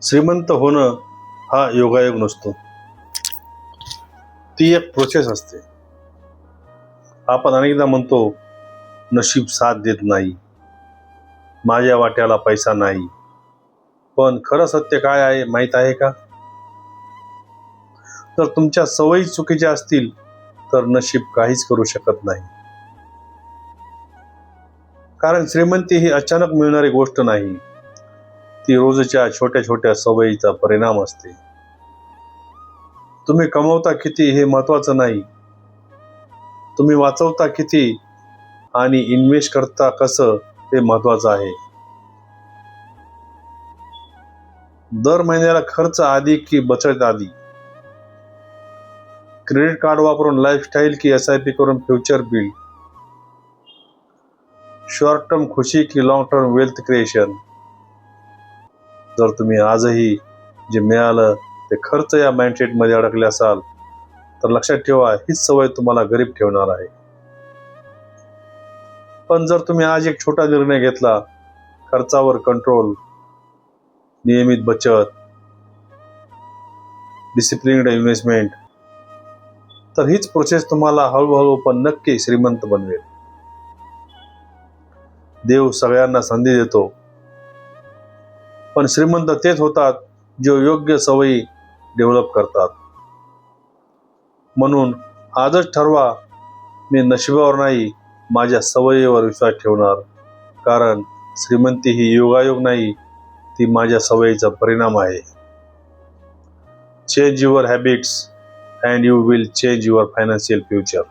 श्रीमंत होणं हा योगायोग नसतो, ती एक प्रोसेस असते. आपण अनेकदा म्हणतो नशीब साथ देत नाही, माझ्या वाट्याला पैसा नाही. पण खरं सत्य काय आहे माहीत आहे का? जर तुमच्या सवयी चुकीच्या असतील तर नशीब काहीच करू शकत नाही. कारण श्रीमंती ही अचानक मिळणारी गोष्ट नाही, ती रोजच्या छोट्या छोट्या सवयीचा परिणाम असते. तुम्ही कमवता किती हे महत्वाचं नाही, तुम्ही वाचवता किती आणि इन्व्हेस्ट करता कसं हे महत्वाचं आहे. दर महिन्याला खर्च आधी की बचत आधी? क्रेडिट कार्ड वापरून लाईफस्टाईल की SIP करून फ्युचर बिल्ड? शॉर्ट टर्म खुशी की लॉंग टर्म वेल्थ क्रिएशन? जर तुम्ही आजही जे मिळालं ते खर्च या माइंडसेट मध्ये अडकले असाल तर लक्षात ठेवा, हीच सवय तुम्हाला गरीब ठेवणार आहे. पण जर तुम्ही आज एक छोटा निर्णय घेतला, खर्चावर कंट्रोल, नियमित बचत, डिसिप्लिन्ड इन्व्हेस्टमेंट, तर हीच प्रोसेस तुम्हाला हळूहळू पण नक्की श्रीमंत बनवेल. देव सगळ्यांना संधी देतो, पण श्रीमंत तेच होतात जे योग्य सवयी डेव्हलप करतात. म्हणून आजच ठरवा, मी नशिबावर नाही माझ्या सवयीवर विश्वास ठेवणार. कारण श्रीमंती ही योगायोग नाही, ती माझ्या सवयीचा परिणाम आहे. Change your habits and you will change your financial future.